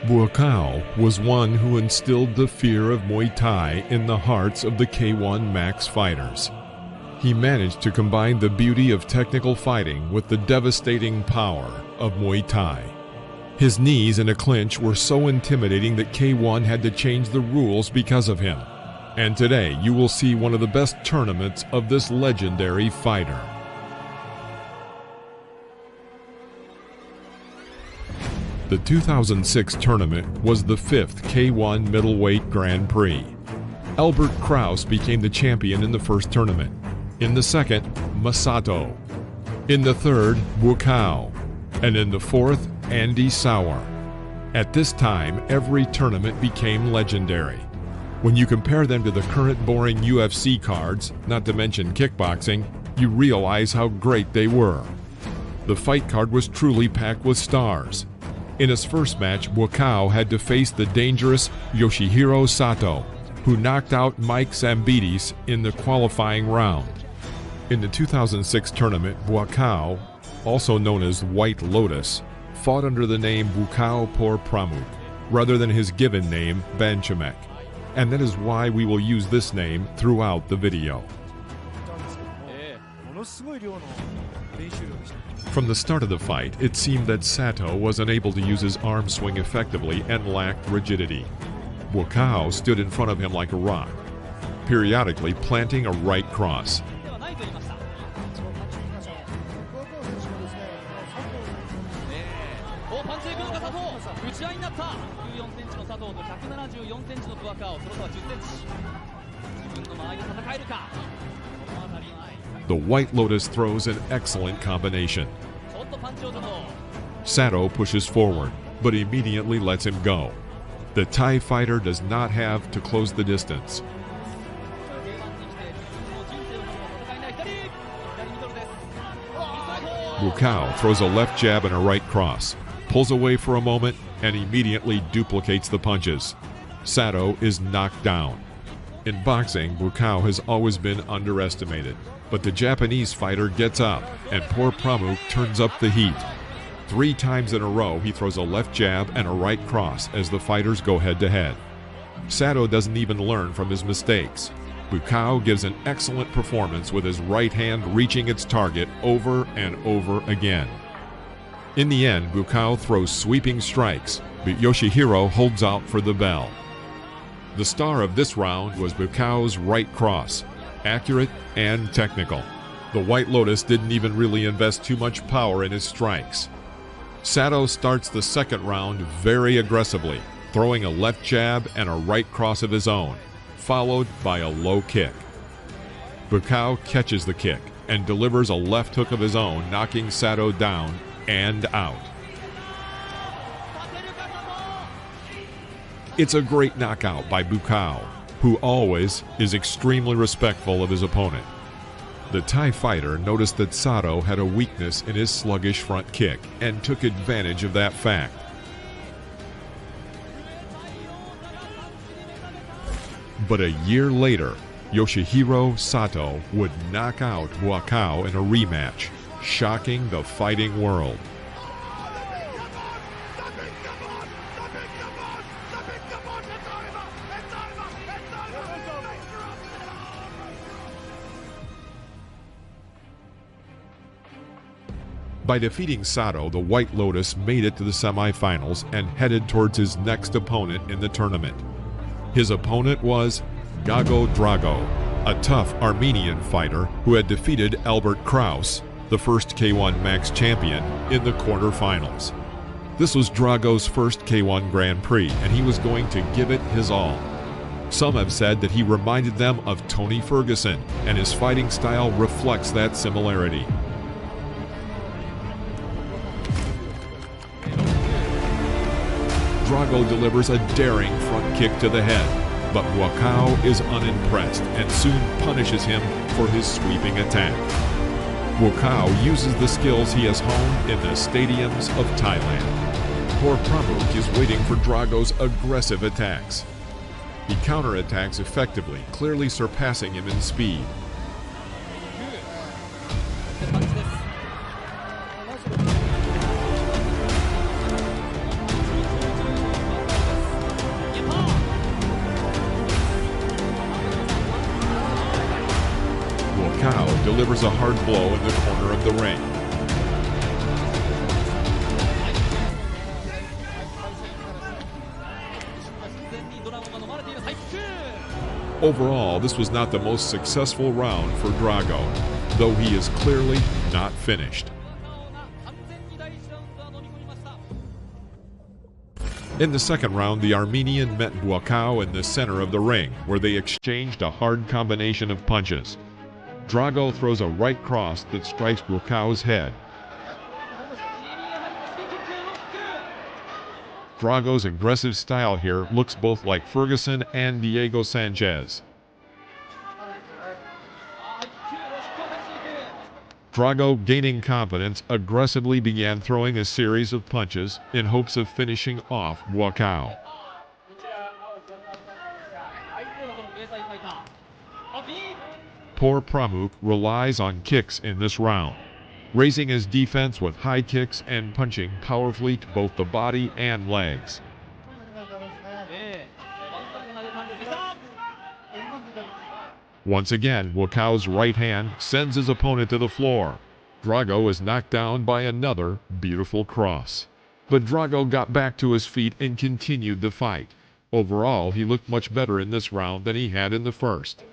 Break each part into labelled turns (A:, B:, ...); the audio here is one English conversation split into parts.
A: Buakaw was one who instilled the fear of Muay Thai in the hearts of the K1 Max fighters. He managed to combine the beauty of technical fighting with the devastating power of Muay Thai. His knees in a clinch were so intimidating that K1 had to change the rules because of him. And today you will see one of the best tournaments of this legendary fighter. The 2006 tournament was the 5th K1 Middleweight Grand Prix. Albert Kraus became the champion in the first tournament. In the second, Masato. In the third, Buakaw. And in the fourth, Andy Sauer. At this time, every tournament became legendary. When you compare them to the current boring UFC cards, not to mention kickboxing, you realize how great they were. The fight card was truly packed with stars. In his first match, Buakaw had to face the dangerous Yoshihiro Sato, who knocked out Mike Zambides in the qualifying round. In the 2006 tournament, Buakaw, also known as White Lotus, fought under the name Buakaw por Pramuk, rather than his given name, Banchamek. And that is why we will use this name throughout the video. From the start of the fight, it seemed that Sato was unable to use his arm swing effectively and lacked rigidity. Buakaw stood in front of him like a rock, periodically planting a right cross. The White Lotus throws an excellent combination. Sato pushes forward, but immediately lets him go. The Thai fighter does not have to close the distance. Buakaw throws a left jab and a right cross, pulls away for a moment, and immediately duplicates the punches. Sato is knocked down. In boxing, Buakaw has always been underestimated, but the Japanese fighter gets up, and poor Pramuk turns up the heat. 3 times in a row, he throws a left jab and a right cross as the fighters go head-to-head. Sato doesn't even learn from his mistakes. Buakaw gives an excellent performance with his right hand reaching its target over and over again. In the end, Buakaw throws sweeping strikes, but Yoshihiro holds out for the bell. The star of this round was Buakaw's right cross, accurate and technical. The White Lotus didn't even really invest too much power in his strikes. Sato starts the second round very aggressively, throwing a left jab and a right cross of his own, followed by a low kick. Buakaw catches the kick and delivers a left hook of his own, knocking Sato down and out. It's a great knockout by Buakaw, who always is extremely respectful of his opponent. The Thai fighter noticed that Sato had a weakness in his sluggish front kick and took advantage of that fact. But a year later, Yoshihiro Sato would knock out Buakaw in a rematch, shocking the fighting world. By defeating Sato, the White Lotus made it to the semifinals and headed towards his next opponent in the tournament. His opponent was Gago Drago, a tough Armenian fighter who had defeated Albert Kraus, the first K1 Max champion, in the quarterfinals. This was Drago's first K1 Grand Prix, and he was going to give it his all. Some have said that he reminded them of Tony Ferguson, and his fighting style reflects that similarity. Drago delivers a daring front kick to the head, but Buakaw is unimpressed and soon punishes him for his sweeping attack. Buakaw uses the skills he has honed in the stadiums of Thailand. Poor Pramuk is waiting for Drago's aggressive attacks. He counterattacks effectively, clearly surpassing him in speed. delivers a hard blow in the corner of the ring. Overall, this was not the most successful round for Drago, though he is clearly not finished. In the second round, the Armenian met Buakaw in the center of the ring, where they exchanged a hard combination of punches. Drago throws a right cross that strikes Buakaw's head. Drago's aggressive style here looks both like Ferguson and Diego Sanchez. Drago, gaining confidence, aggressively began throwing a series of punches in hopes of finishing off Buakaw. Poor Pramuk relies on kicks in this round, raising his defense with high kicks and punching powerfully to both the body and legs. Once again, Buakaw's right hand sends his opponent to the floor. Drago is knocked down by another beautiful cross. But Drago got back to his feet and continued the fight. Overall, he looked much better in this round than he had in the first.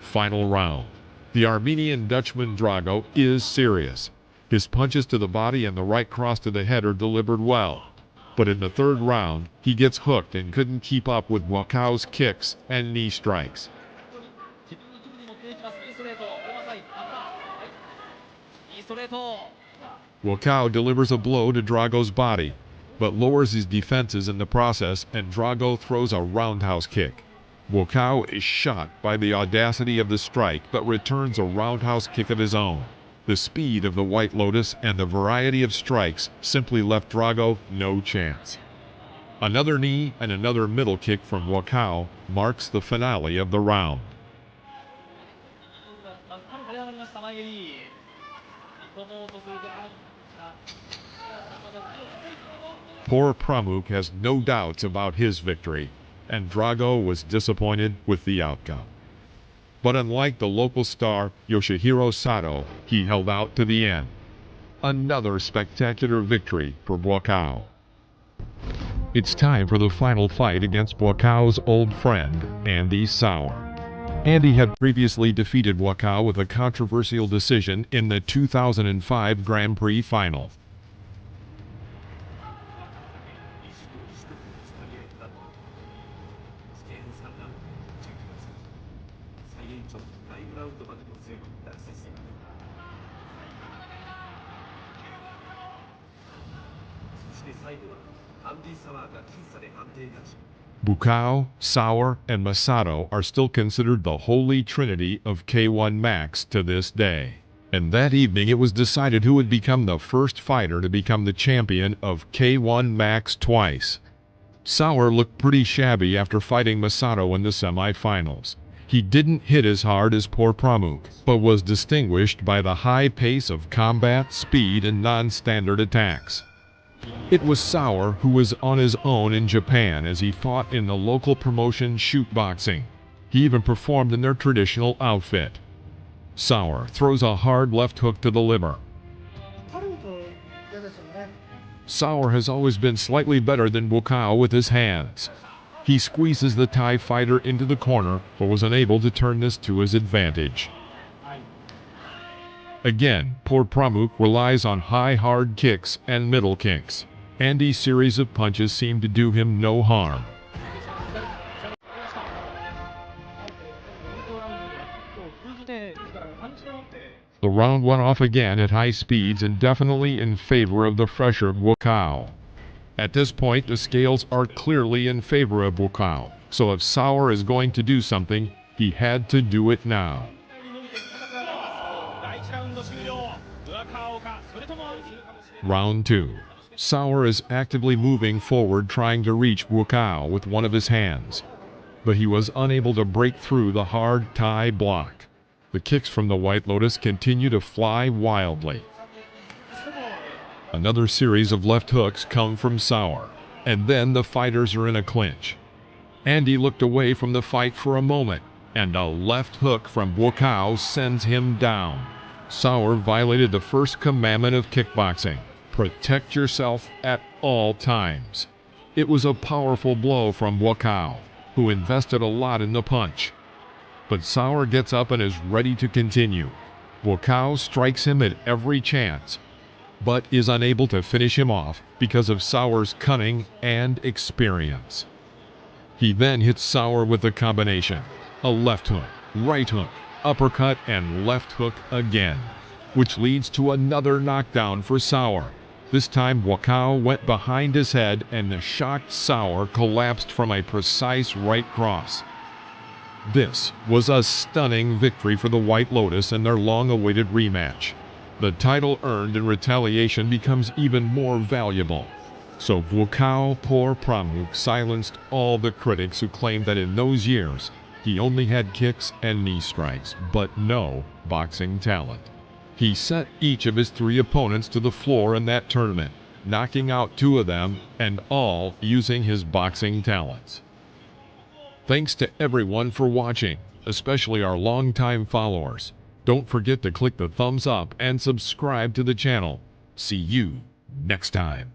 A: Final round. The Armenian Dutchman Drago is serious. His punches to the body and the right cross to the head are delivered well. But in the third round, he gets hooked and couldn't keep up with Buakaw's kicks and knee strikes. Buakaw delivers a blow to Drago's body, but lowers his defenses in the process, and Drago throws a roundhouse kick. Buakaw is shocked by the audacity of the strike, but returns a roundhouse kick of his own. The speed of the White Lotus and the variety of strikes simply left Drago no chance. Another knee and another middle kick from Buakaw marks the finale of the round. Poor Pramuk has no doubts about his victory, and Drago was disappointed with the outcome. But unlike the local star Yoshihiro Sato, he held out to the end. Another spectacular victory for Buakaw. It's time for the final fight against Buakaw's old friend, Andy Sauer. Andy had previously defeated Buakaw with a controversial decision in the 2005 Grand Prix final. Buakaw, Sauer, and Masato are still considered the holy trinity of K1 Max to this day. And that evening it was decided who would become the first fighter to become the champion of K1 Max twice. Sauer looked pretty shabby after fighting Masato in the semi-finals. He didn't hit as hard as poor Pramuk, but was distinguished by the high pace of combat, speed, and non-standard attacks. It was Sauer who was on his own in Japan as he fought in the local promotion Shoot Boxing. He even performed in their traditional outfit. Sauer throws a hard left hook to the liver. Sauer has always been slightly better than Buakaw with his hands. He squeezes the Thai fighter into the corner, but was unable to turn this to his advantage. Again, poor Pramuk relies on high hard kicks and middle kicks. Andy's series of punches seemed to do him no harm. The round went off again at high speeds and definitely in favor of the fresher Buakaw. At this point, the scales are clearly in favor of Buakaw, so if Sauer is going to do something, he had to do it now. Round 2. Sauer is actively moving forward trying to reach Buakaw with one of his hands. but he was unable to break through the hard Thai block. The kicks from the White Lotus continue to fly wildly. Another series of left hooks come from Sauer, and then the fighters are in a clinch. Andy looked away from the fight for a moment, and a left hook from Buakaw sends him down. Sauer violated the first commandment of kickboxing: protect yourself at all times. It was a powerful blow from Buakaw, who invested a lot in the punch. But Sauer gets up and is ready to continue. Buakaw strikes him at every chance, but is unable to finish him off because of Sauer's cunning and experience. He then hits Sauer with a combination: a left hook, right hook, uppercut, and left hook again, which leads to another knockdown for Sauer. This time Buakaw went behind his head and the shocked Sauer collapsed from a precise right cross. This was a stunning victory for the White Lotus in their long-awaited rematch. The title earned in retaliation becomes even more valuable. So Buakaw poor Pramuk silenced all the critics who claimed that in those years he only had kicks and knee strikes, but no boxing talent. He sent each of his 3 opponents to the floor in that tournament, knocking out 2 of them, and all using his boxing talents. Thanks to everyone for watching, especially our longtime followers. Don't forget to click the thumbs up and subscribe to the channel. See you next time.